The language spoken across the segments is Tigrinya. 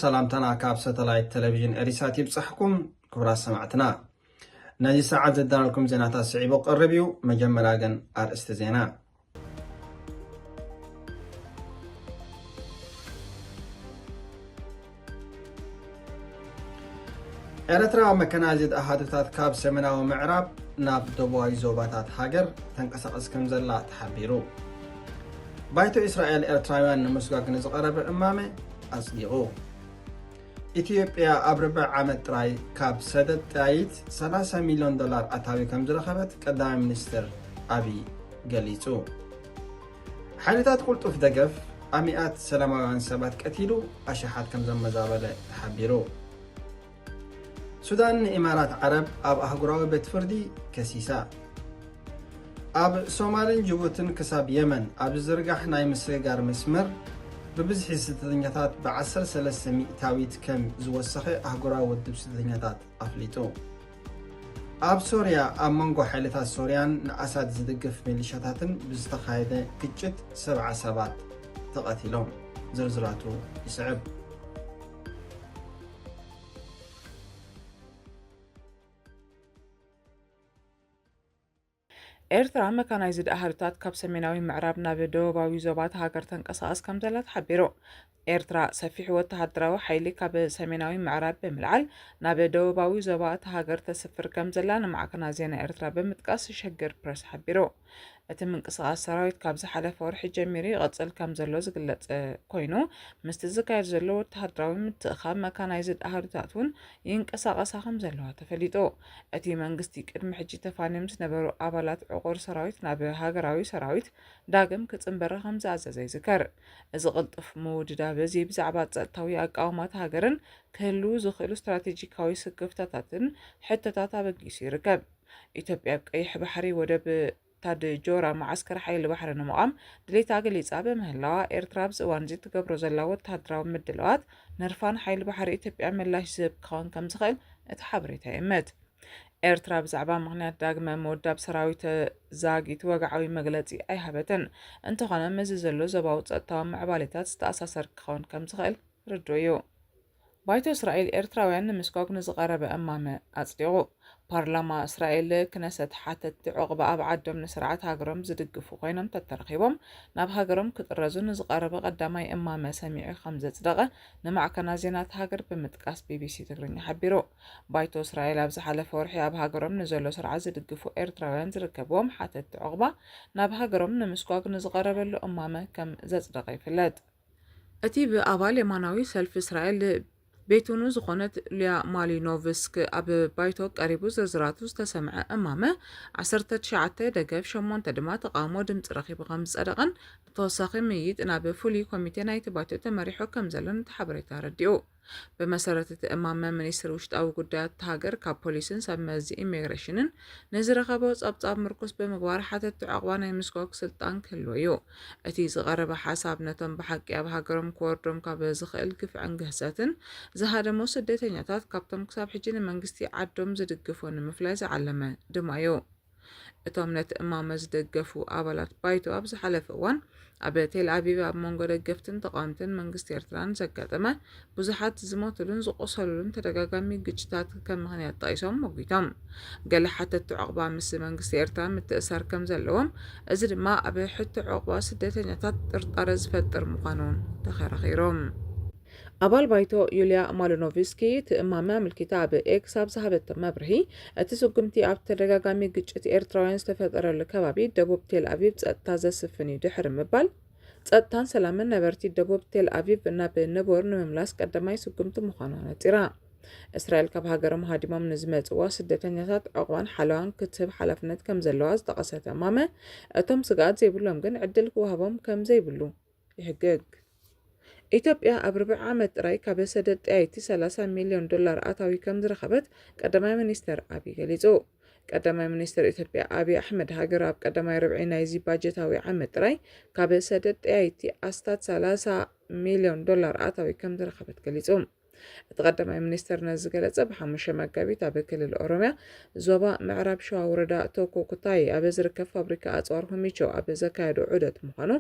سلامتنا كاب ساتلايت تلفزيون اريسات يبصحكم كبرى سمعتنا نادي ساعة زدنا لكم زينات السعيب وقربيو مجمراغن ارست زينا ኤርትራ መከናዚድ አሃድታት ካብ ሰሜናዊ ምዕራብ ናብ ደቡባዊ ዞባታት ሃገር ተንቀሳቐስ ከም ዘላ ተሓቢሩ ባይቶ እስራኤል ኤርትራውያን ንምስጓግ ንዝቐረበ እማመ ኣጽዲቑ ኢትዮጵያ ኣብ ርብዕ ዓመት ጥራይ ካብ ሰደድ ጥያይት $30 ሚልዮን ኣታዊ ከም ዝረኸበት ቀዳማይ ሚኒስትር አብይ ገሊጹ ሓይልታት ቁልጡፍ ደገፍ ኣሚኣት ሰላማውያን ሰባት ቀቲሉ ኣሽሓት ከም ዘመዛበለ ተሓቢሩ ሱዳን ኢማራት ዓረብ ኣብ ኣህጉራዊ ቤት ፍርዲ ከሲሳ ኣብ ሶማልን ጅቡትን ክሳብ የመን ኣብ ዝርጋሕ ናይ ምስጋር መስመር ብብዝሒ ስደተኛታት ብ13 ሚእታዊት ከም ዝወሰኸ ኣህጉራዊ ውድብ ስደተኛታት ኣፍሊጡ ኣብ ሶርያ ኣብ መንጎ ሓይልታት ሶርያን ንኣሳድ ዝድግፍ ሚሊሻታትን ብዝተኻየደ ግጭት 70 ሰባት ተቐቲሎም ዝርዝራቱ ይስዕብ ኤርትራ መካናይዝድ አሃድታት ካብ ሰሜናዊ ምዕራብ ናብ ደቡባዊ ዞባት ሃገር ተንቀሳቐስ ከም ዘላ ተሓቢሩ ኤርትራ ሰፊሕ ወተሃደራዊ ሓይሊ ካብ ሰሜናዊ ምዕራብ ብምልዓል ናብ ደቡባዊ ዞባት ሃገር ተሰፍር ከም ዘላ ንማዕከና ዜና ኤርትራ ብምጥቃስ ሸገር ፕረስ ሓቢሩ እቲ ምንቅስቓስ ሰራዊት ካብ ዝሓለፈ ወርሒ ጀሚሩ ይቕጽል ከም ዘሎ ዝግለጽ ኮይኑ ምስቲ ዝካየድ ዘሎ ወተሃደራዊ ምትእኻብ መካናይዝድ አሃድታት እውን ይንቀሳቐሳ ከም ዘለዋ ተፈሊጡ እቲ መንግስቲ ቅድሚ ሕጂ ተፋንዮም ዝነበሩ ኣባላት ዕቑር ሰራዊት ናብ ሃገራዊ ሰራዊት ዳግም ክጽንበረ ከም ዝኣዘዘ ይዝከር እዚ ቅልጡፍ ምውድዳብ እዚ ብዛዕባ ጸጥታዊ ኣቃውማት ሃገርን ክህልው ዝኽእሉ ስትራቴጂካዊ ስክፍታታትን ሕቶታት ኣበጊሱ ይርከብ ኢትዮጵያ ኣብ ቀይሕ ባሕሪ ወደብ ታድጆራ ማዓስከር ሓይሊ ባሕሪ ንምቋም ድሌታ ገሊጻ በምህላዋ ኤርትራ ብዝእዋን እዚ ትገብሮ ዘላ ወተሃደራዊ ምድለዋት ነርፋን ሓይሊ ባሕሪ ኢትዮጵያ ምላሽ ዝህብ ክኸውን ከም ዝኽእል እቲ ሓበሬታ ይእምት ኤርትራ ብዛዕባ ምኽንያት ዳግመ ምውዳብ ሰራዊት ዛጊት ወግዓዊ መግለጺ ኣይሃበትን እንተኾነ እዚ ዘሎ ዞባዊ ጸጥታዊ ምዕባለታት ዝተኣሳሰር ክኸውን ከም ዝኽእል ርድኡ እዩ ባይቶ እስራኤል ኤርትራውያን ንምስጓግ ንዝቐረበ እማመ ኣጽዲቑ ፓርላማ እስራኤል ክነሰት ሓተት ዕቑባ ኣብ ዓዶም ንስርዓት ሃገሮም ዝድግፉ ኮይኖም ተተረኺቦም ናብ ሃገሮም ክጥረዙ ንዝቐረበ ቀዳማይ እማመ ሰሚዑ ከም ዘጽደቐ ንማዕከና ዜናት ሃገር ብምጥቃስ ቢቢሲ ትግርኛ ሓቢሩ ባይቶ እስራኤል ኣብ ዝሓለፈ ወርሒ ኣብ ሃገሮም ንዘሎ ስርዓት ዝድግፉ ኤርትራውያን ዝርከብዎም ሓተት ዕቑባ ናብ ሃገሮም ንምስጓግ ንዝቐረበሉ እማመ ከም ዘጽደቐ ይፍለጥ እቲ ብኣባል የማናዊ ሰልፊ እስራኤል ቤቱኑ ዝኾነት ሊያ ማሊኖቭስክ ኣብ ባይቶ ቀሪቡ ዝርዝራቱ ዝተሰምዐ እማመ 19 ደገፍ 8 ድማ ተቃውሞ ድምፂ ረኺቡ ከም ዝጸደቐን ብተወሳኺ ምይይጥ ናብ ፍሉይ ኮሚቴ ናይቲ ባይቶ ተመሪሑ ከም ዘሎን ሓበሬታ ረዲኡ ብመሰረት እቲ እማመ ሚኒስትር ውሽጣዊ ጉዳያት ሃገር ካብ ፖሊስን ሰብ መዚ ኢሚግሬሽንን ንዝረኸበ ጸብጻብ ምርኩስ ብምግባር ሓተት ዕቑባ ናይ ምስጓግ ስልጣን ክህልዎ እዩ እቲ ዝቐረበ ሓሳብ ነቶም ብሓቂ ኣብ ሃገሮም ክወርዶም ካብ ዝኽእል ግፍዕን ግህሰትን ዝሃደሙ ስደተኛታት ካብቶም ክሳብ ሕጂ ንመንግስቲ ዓዶም ዝድግፉ ንምፍላይ ዝዓለመ ድማ እዩ እቶም ነቲ እማመ ዝደገፉ ኣባላት ባይቶ ኣብ ዝሓለፈ እዋን ኣብ ቴል ኣቪቭ ኣብ መንጎ ደገፍትን ተቃወምትን መንግስቲ ኤርትራን ዘጋጠመ ብዙሓት ዝሞቱሉን ዝቆሰሉሉን ተደጋጋሚ ግጭታት ከም ምኽንያት ጠቂሶም ሞጊቶም ገለ ሓተት ዕቑባ ምስ መንግስቲ ኤርትራ ምትእሳር ከም ዘለዎም እዚ ድማ ኣብ ሕቶ ዕቑባ ስደተኛታት ጥርጣረ ዝፈጥር ምዃኑን ተኸራኺሮም ኣባል ባይቶ ዩልያ ማሊኖቭስኪ ትእማመ ምልክታ ኣብ ኤክስ ኣብ ዝሃበቶ መብርሂ እቲ ስጉምቲ ኣብ ተደጋጋሚ ግጭት ኤርትራውያን ዝተፈጠረሉ ከባቢ ደቡብ ቴል ኣቪቭ ጸጥታ ዘስፍን እዩ ድሕሪ ምባል ጸጥታን ሰላምን ነበርቲ ደቡብ ቴል ኣቪቭ ናብ ንቡር ንምምላስ ቀዳማይ ስጉምቲ ምዃኑ ነፂራ እስራኤል ካብ ሃገሮም ሃዲሞም ንዝመጽዋ ስደተኛታት ዕቑባን ሓለዋን ክትህብ ሓላፍነት ከም ዘለዋ ዝጠቐሰት እማመ እቶም ስጋኣት ዘይብሎም ግን ዕድል ክወሃቦም ከም ዘይብሉ ይሕግግ ኢትዮጵያ ኣብ ርብዕ ዓመት ጥራይ ካብ ሰደድ ጥያይቲ $30 ሚልዮን ኣታዊ ከም ዝረኸበት ቀዳማይ ሚኒስትር አብይ ገሊጹ ቀዳማይ ሚኒስትር ኢትዮጵያ አብይ ኣሕመድ ሃገር ኣብ ቀዳማይ ርብዒ ናይዚ ባጀታዊ ዓመት ጥራይ ካብ ሰደድ ጥያይቲ ኣስታት $30 ሚልዮን ኣታዊ ከም ዝረኸበት ገሊጹ ተቀዳማይ ሚኒስትር ነዝገለጸ ብ5 መጋቢት ኣብ ክልል ኦሮሚያ ዞባ ምዕራብ ሸዋ ወረዳ ቶኮ ኩታይ ኣብ ዝርከብ ፋብሪካ ኣጽዋር ሆሚቾ ኣብ ዘካየዱ ዑደት ምዃኑ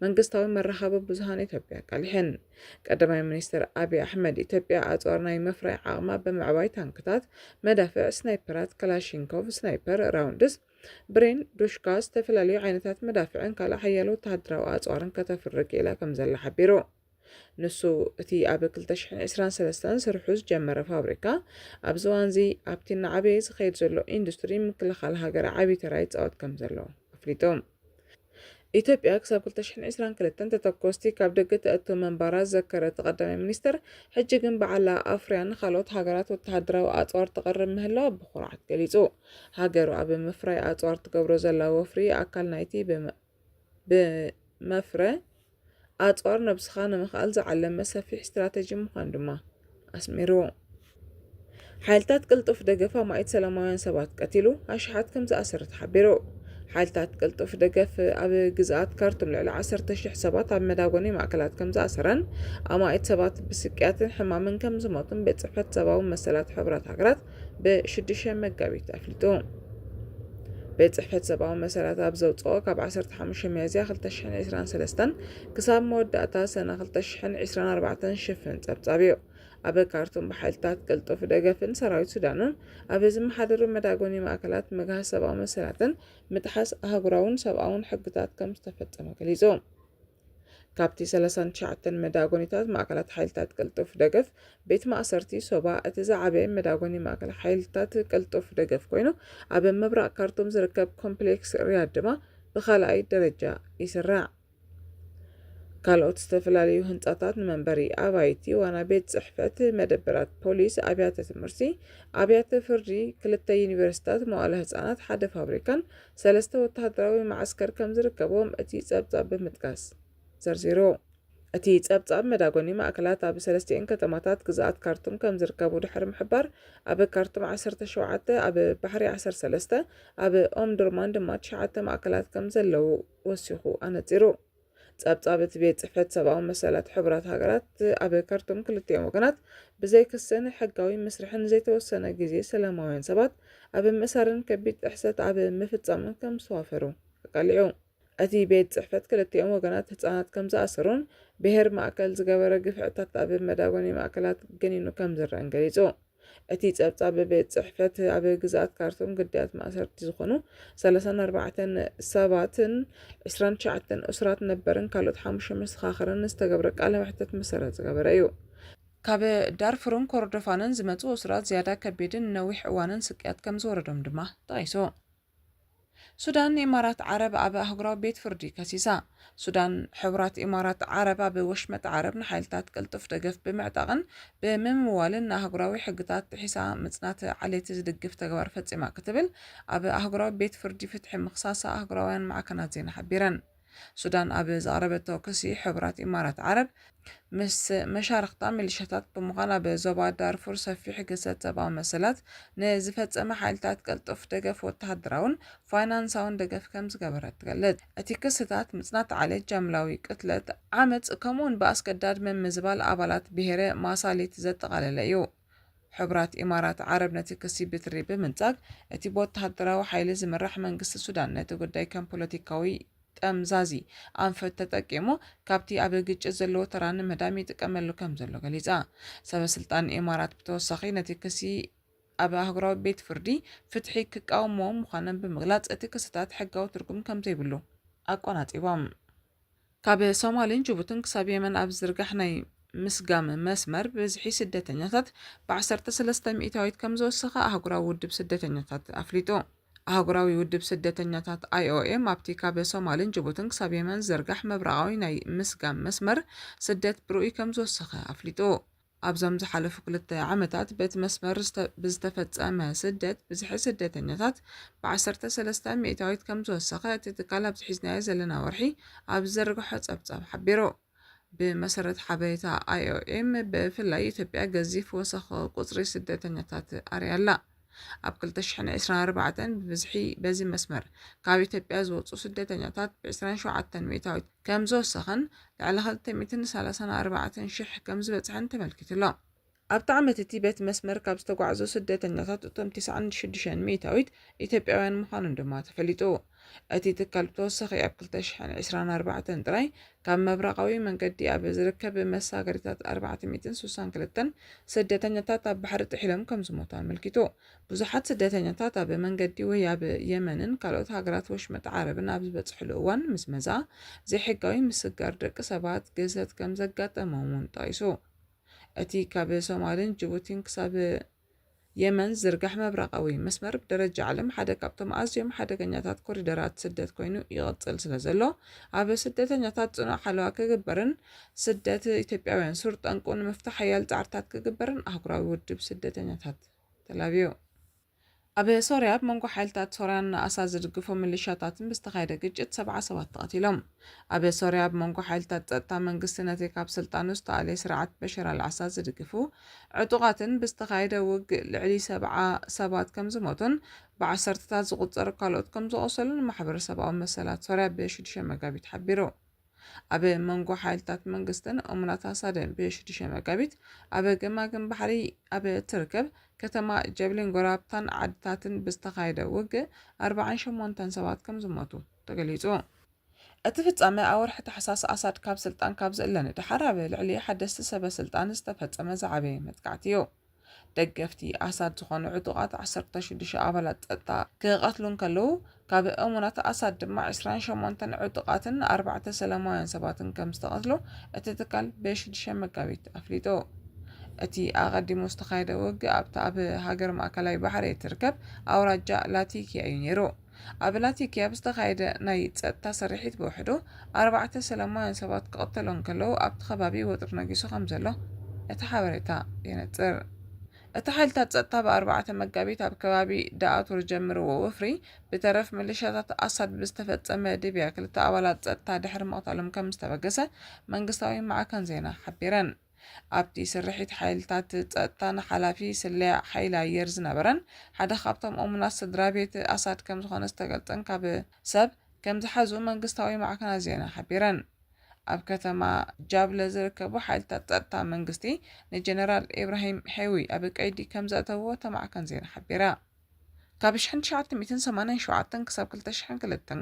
መንግስታዊ መራኸቢ ብዙሃን ኢትዮጵያ ቃሊሕን ቀዳማይ ሚኒስትር አብይ አሕመድ ኢትዮጵያ ኣጽዋር ናይ ምፍራይ ዓቕማ ብምዕባይ ታንክታት መዳፍዕ ስናይፐራት ክላሽንኮቭ ስናይፐር ራውንድስ ብሬን ዱሽካ ዝተፈላለዩ ዓይነታት መዳፍዕን ካልእ ሓያሎ ወተሃደራዊ ኣጽዋርን ከተፍርግ ኢላ ከም ዘላ ሓቢሩ ንሱ እቲ ኣብ 2023 ስርሑ ዝጀመረ ፋብሪካ ኣብ ዝዋንዚ ኣብቲ ንዓበየ ዝኸይድ ዘሎ ኢንዱስትሪ ምክልኻል ሃገር ዓብዪ ተራ ይፃወት ከም ዘሎ ኣፍሊጦም ኢትዮጵያ ክሳብ 2022 ተተኮስቲ ካብ ደገ ተእቱ መንባራ ዘከረ ተቀዳማይ ሚኒስትር ሕጂ ግን በዓላ ኣፍርያን ካልኦት ሃገራት ወተሃደራዊ ኣጽዋር ተቐርብ ምህላዋ ብኹርዓት ገሊጹ ሃገሩ ኣብ ምፍራይ ኣጽዋር ትገብሮ ዘላ ወፍሪ ኣካል ናይቲ ብመፍረ ኣጽዋር ነብስኻ ንምኽኣል ዝዓለመ ሰፊሕ ስትራቴጂ ምዃኑ ድማ ኣስሚሩ ሓይልታት ቅልጡፍ ደገፍ ማኢት ሰላማውያን ሰባት ቀቲሉ ኣሽሓት ከም ዝኣሰረ ተሓቢሩ ሓይልታት ቅልጡፍ ደገፍ ኣብ ግዝኣት ካርቱም ልዕሊ 10,000 ሰባት ኣብ መዳጎኒ ማእከላት ከም ዝኣሰረን ኣማኢት ሰባት ብስቅያትን ሕማምን ከም ዝሞቱን ቤት ጽሕፈት ሰብኣዊ መሰላት ሕብራት ሃገራት ብ6 መጋቢት ኣፍሊጡ ቤት ጽሕፈት ሰብኣዊ መሰላት ኣብ ዘውፅኦ ካብ 15 ሚያዝያ 2023 ክሳብ መወዳእታ ሰነ 2024 ሽፍን ጸብጻብ እዩ ኣብ ካርቱም ብሓይልታት ቅልጡፍ ደገፍን ሰራዊት ሱዳንን ኣብ ዝመሓደሩ መዳጎኒ ማእከላት ምግሃዝ ሰብኣዊ መሰላትን ምጥሓስ ኣህጉራውን ሰብኣውን ሕግታት ከም ዝተፈጸመ ገሊጹ ካብቲ 39 መዳጎኒታት ማእከላት ሓይልታት ቅልጡፍ ደገፍ ቤት ማእሰርቲ ሶባ እቲ ዝዓበየ መዳጎኒ ማእከል ሓይልታት ቅልጡፍ ደገፍ ኮይኑ ኣብ ምብራቕ ካርቱም ዝርከብ ኮምፕሌክስ ሪያድ ድማ ብኻልኣይ ደረጃ ይስራዕ ካልኦት ዝተፈላለዩ ህንጻታት ንመንበሪ ኣባይቲ ዋና ቤት ጽሕፈት መደበራት ፖሊስ ኣብያተ ትምህርቲ ኣብያተ ፍርዲ 2 ዩኒቨርሲታት መዋዕለ ህጻናት ሓደ ፋብሪካን 3 ወተሃደራዊ ማዕስከር ከም ዝርከቦም እቲ ጸብጻብ ብምጥቃስ ዘርዚሩ እቲ ጸብጻብ መዳጎኒ ማእከላት ኣብ 3 ከተማታት ግዝኣት ካርቱም ከም ዝርከቡ ድሕሪ ምሕባር ኣብ ካርቱም 17 ኣብ ባሕሪ 13 ኣብ ኦምዱርማን ድማ 9 ማእከላት ከም ዘለዉ ወሲኹ ኣነጺሩ ጸብጻብ እቲ ቤት ጽሕፈት ሰብኣዊ መሰላት ሕብራት ሃገራት ኣብ ካርቱም ክልቲኦም ወገናት ብዘይ ክስን ሕጋዊ መስርሕን ዘይተወሰነ ግዜ ሰላማውያን ሰባት ኣብ ምእሳርን ከቢድ ጥሕሰት ኣብ ምፍጻምን ከም ዝተዋፈሩ ተቃሊዑ እቲ ቤት ጽሕፈት ክልቲኦም ወገናት ህጻናት ከም ዝኣሰሩን ብሄር ማእከል ዝገበረ ግፍዕታት ኣብ መዳጎኒ ማእከላት ገኒኑ ከም ዝረአን ገሊጹ እቲ ጸብጻብ ቤት ጽሕፈት ኣብ ግዝኣት ካርቱም ግዳያት ማእሰርቲ ዝኾኑ 34 ሰባትን 29 እስራት ነበርን ካልኦት 5 መሰኻኽርን ዝተገብረ ቃለ መሕተት መሰረት ዝገበረ እዩ ካብ ዳርፉርን ኮርዶፋንን ዝመጹ እስራት ዝያዳ ከቢድን ነዊሕ እዋንን ስቅያት ከም ዝወረዶም ድማ ተቐይሱ ሱዳን ኢማራት ዓረብ ኣብ ኣህጉራዊ ቤት ፍርዲ ከሲሳ ሱዳን ሕብራት ኢማራት ዓረብ ኣብ ወሽመጥ ዓረብ ንሓይልታት ቅልጡፍ ደገፍ ብምዕጣቕን ብምምዋልን ኣህጉራዊ ሕግታት ጥሒሳ ምጽናት ዓሌት ዝድግፍ ተግባር ፈጺማ ክትብል ኣብ ኣህጉራዊ ቤት ፍርዲ ፍትሒ ምኽሳሳ ኣህጉራውያን ማዕከናት ዜና ሓቢረን ሱዳን ኣብ ዘቕረበቶ ክሲ ሕብራት ኢማራት ዓረብ ምስ መሻርክታ ሚሊሻታት ብምዃን ኣብ ዞባ ዳርፉር ሰፊሕ ግሰት ሰብኣዊ መሰላት ንዝፈጸመ ሓይልታት ቅልጡፍ ደገፍ ወተሃደራውን ፋይናንሳውን ደገፍ ከም ዝገበረት ትገልጽ እቲ ክስታት ምጽናት ዓሌት ጃምላዊ ቅትለት ዓመፅ ከምኡውን ብኣስገዳድ ምምዝባል ኣባላት ብሄረ ማሳሊት ዘጠቓለለ እዩ ሕብራት ኢማራት ዓረብ ነቲ ክሲ ብትሪ ብምንጻግ እቲ ብወተሃደራዊ ሓይሊ ዝምራሕ መንግስቲ ሱዳን ነቲ ጉዳይ ከም ፖለቲካዊ ጠምዛዚ ኣንፈት ተጠቂሙ ካብቲ ኣብ ግጭት ዘለዎ ተራ ንምህዳም ይጥቀመሉ ከም ዘሎ ገሊጻ ሰበስልጣን ኢማራት ብተወሳኺ ነቲ ክሲ ኣብ ኣህጉራዊ ቤት ፍርዲ ፍትሒ ክቃወሞም ምዃኖም ብምግላጽ እቲ ክስታት ሕጋዊ ትርጉም ከም ዘይብሉ ኣቆናጺቦም ካብ ሶማልን ጅቡትን ክሳብ የመን ኣብ ዝርጋሕ ናይ ምስጋም መስመር ብዝሒ ስደተኛታት ብ13 ሚእታዊት ከም ዝወሰኸ ኣህጉራዊ ውድብ ስደተኛታት ኣፍሊጡ ኣህጉራዊ ውድብ ስደተኛታት IOM ኣብቲ ካብ ሶማልን ጅቡትን ክሳብ የመን ዝርጋሕ መብራቃዊ ናይ ምስጋም መስመር ስደት ብርኡይ ከም ዝወሰኸ ኣፍሊጡ ኣብዞም ዝሓለፉ 2 ዓመታት በቲ መስመር ብዝተፈጸመ ስደት ብዝሒ ስደተኛታት ብ13 ሚእታዊት ከም ዝወሰኸ እቲ ትካል ኣብ ዝሒዝናዮ ዘለና ወርሒ ኣብ ዝዘርግሖ ጸብጻብ ሓቢሩ ብመሰረት ሓበሬታ IOM ብፍላይ ኢትዮጵያ ገዚፍ ወሰኺ ቁጽሪ ስደተኛታት ኣርያላ ኣብ 2024 ብብዝሒ በዚ መስመር ካብ ኢትዮጵያ ዝወጹ ስደተኛታት ብ27 ሚእታዊት ከም ዝወሰኸን ልዕሊ 234,000 ከም ዝበጽሐን ተመልኪቱሎ ኣብ ዓመት እቲ ቤት መስመር ካብ ዝተጓዓዙ ስደተኛታት እቶም 96 ሚእታዊት ኢትዮጵያውያን ምዃኖም ድማ ተፈሊጡ። እቲ ትካል ብተወሳኺ ኣብ 2024 ጥራይ ካብ መብራቃዊ መንገዲ ኣብ ዝርከብ መሳገሪታት 462 ስደተኛታት ኣብ ባሕሪ ጥሒሎም ከም ዝሞቱ ኣመልኪቱ። ብዙሓት ስደተኛታት ኣብ መንገዲ ወይ ኣብ የመንን ካልኦት ሃገራት ወሽመጥ ዓረብን ኣብ ዝበፅሕሉ እዋን ምስ መዛ ዘይሕጋዊ ምስጋር ደቂ ሰባት ገዘት ከም ዘጋጠመውን ጠቂሱ። እቲ ካብ ሶማልን ጅቡቲን ክሳብ የመን ዝርጋሕ መብራቃዊ መስመር ብደረጃ ዓለም ሓደ ካብቶም ኣዝዮም ሓደገኛታት ኮሪደራት ስደት ኮይኑ ይቕፅል ስለዘሎ ኣብ ስደተኛታት ጽኑዕ ሓለዋ ክግበርን ስደት ኢትዮጵያውያን ሱር ጠንቁ ንምፍታሕ ሓያል ጻዕርታት ክግበርን ኣህጉራዊ ውድብ ስደተኛታት ተላብዩ። ኣብ ሶርያ መንጎ ሓይልታት ሶርያን ኣሳድ ዝድግፉ ሚሊሻታትን ብዝተኻየደ ግጭት 70 ሰባት ተቐቲሎም። ኣብ ሶርያ መንጎ ሓይልታት ጸጥታ መንግስቲ ነቲ ካብ ስልጣኑ ዝተኣለየ ስርዓት በሽር አልዓሳድ ዝድግፉ ዕጡቓትን ብዝተኻየደ ውግእ ልዕሊ 70 ሰባት ከም ዝሞቱን ብዓሰርተታት ዝቑጸሩ ካልኦት ከም ዝቆሰሉን ማሕበረሰባዊ መሰላት ሶርያ ብ6 መጋቢት ሓቢሩ። ኣብ መንጎ ሓይልታት መንግስትን እሙናት ኣሳድን ብ6 መጋቢት ኣብ ገማግም ባሕሪ ኣብ ትርከብ ከተማ ጀብሊን ጎራብታን ዓድታትን ብዝተኻየደ ውግእ 48 ሰባት ከም ዝሞቱ ተገሊጹ። እቲ ፍጻመ ኣብ ወርሒ ታሕሳስ ኣሳድ ካብ ስልጣን ካብ ዝእለነ ድሓር ኣብ ልዕሊ ሓደስቲ ሰበስልጣን ዝተፈጸመ ዝዓበየ መጥቃዕቲ እዩ። ደገፍቲ ኣሳድ ዝኾኑ ዕጡቓት 16 ኣባላት ጸጥታ ክቐትሉን ከለዉ ካብ እሙናት ኣሳድ ድማ 28 ዕጡቓትን 4 ሰላማውያን ሰባትን ከም ዝተቐትሉ እቲ ትካል ብ6 መጋቢት ኣፍሊጡ። እቲ ኣቐዲሙ ዝተኻየደ ውግእ ኣብ ሃገር ማእከላይ ባሕሪ ትርከብ ኣውራጃ ላቲኪያ እዩ ነይሩ። ኣብ ላቲኪያ ብዝተኻየደ ናይ ጸጥታ ሰሪሒት ብውሕዱ 4 ሰላማውያን ሰባት ክቕተሉን ከለዉ ኣብቲ ከባቢ ወጥሪ ነጊሱ ከም ዘሎ እቲ ሓበሬታ የነጽር። እቲ ሓይልታት ጸጥታ ብ4 መጋቢት ኣብ ከባቢ ዳኣቱር ጀምርዎ ወፍሪ ብተረፍ ሚሊሻታት ኣሳድ ብዝተፈጸመ ድብያ 2 ኣባላት ጸጥታ ድሕሪ ምቕታሎም ከም ዝተበገሰ መንግስታዊ ማዕከን ዜና ሓቢረን። ኣብቲ ስርሒት ሓይልታት ጸጥታን ሓላፊ ስለያ ሓይሊ ኣየር ዝነበረን ሓደ ካብቶም እሙናት ስድራ ቤት ኣሳድ ከም ዝኾነ ዝተገልጸን ካብ ሰብ ከም ዝሓዙ መንግስታዊ ማዕከናት ዜና ሓቢረን። ኣብ ከተማ ጃብለ ዝርከቡ ሓይልታት ጸጥታ መንግስቲ ንጀነራል ኢብራሂም ሄዊ ኣብ ቀይዲ ከም ዘእተውዎ ተማዕከን ዜና ሓቢራ። ካብ 1987 ክሳብ 2002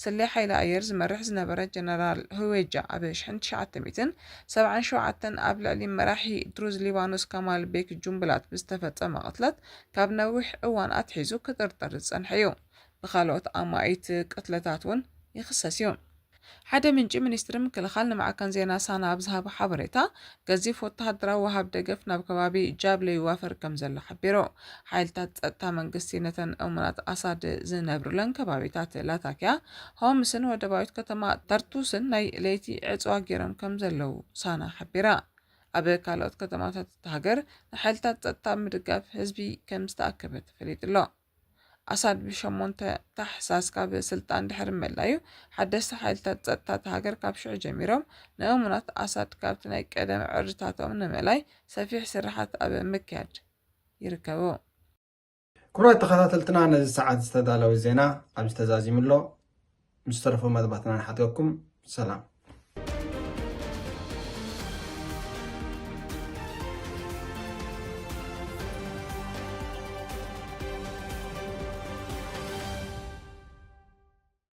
ስለያ ሓይሊ ኣየር ዝመርሕ ዝነበረ ጀነራል ህዌጃ ኣብ 1977 ኣብ ልዕሊ መራሒ ድሩዝ ሊባኖስ ካማል ቤክ ጁምብላት ብዝተፈጸመ ቅትለት ካብ ነዊሕ እዋን ኣትሒዙ ክጥርጠር ዝጸንሐ እዩ። ብካልኦት ኣማኢት ቅትለታት እውን ይኽሰስ እዩ። ሓደ ምንጪ ሚኒስትሪ ምክልኻል ንማዕከን ዜና ሳና ኣብ ዝሃቦ ሓበሬታ ገዚፍ ወተሃደራዊ ወሃብ ደገፍ ናብ ከባቢ ጃብለ ይዋፈር ከም ዘሎ ሓቢሩ። ሓይልታት ጸጥታ መንግስቲ ነተን እሙናት ኣሳድ ዝነብሩለን ከባቢታት ላታኪያ፣ ሆምስን ወደባዊት ከተማ ተርቱስን ናይ ለይቲ ዕፅዋ ገይሮም ከም ዘለው ሳና ሓቢራ። ኣብ ካልኦት ከተማታት ሃገር ንሓይልታት ጸጥታ ምድጋፍ ህዝቢ ከም ዝተኣከበ ተፈሊጡ ኣሎ። ኣሳድ ብ8 ታሕሳስ ካብ ስልጣን ድሕሪ መላዩ ሓደስቲ ሓይልታት ጸጥታ ሃገር ካብ ሽዑ ጀሚሮም ንእሙናት ኣሳድ ካብቲ ናይ ቀደም ዕርታቶም ንምእላይ ሰፊሕ ስራሓት ኣብ ምክያድ ይርከቡ። ክቡራት ተኸታተልትና ነዚ ሰዓት ዝተዳለወ ዜና ኣብ ዝተዛዚሙሎ ምስ ተረፉ መደባትና ንሓትወኩም ሰላም።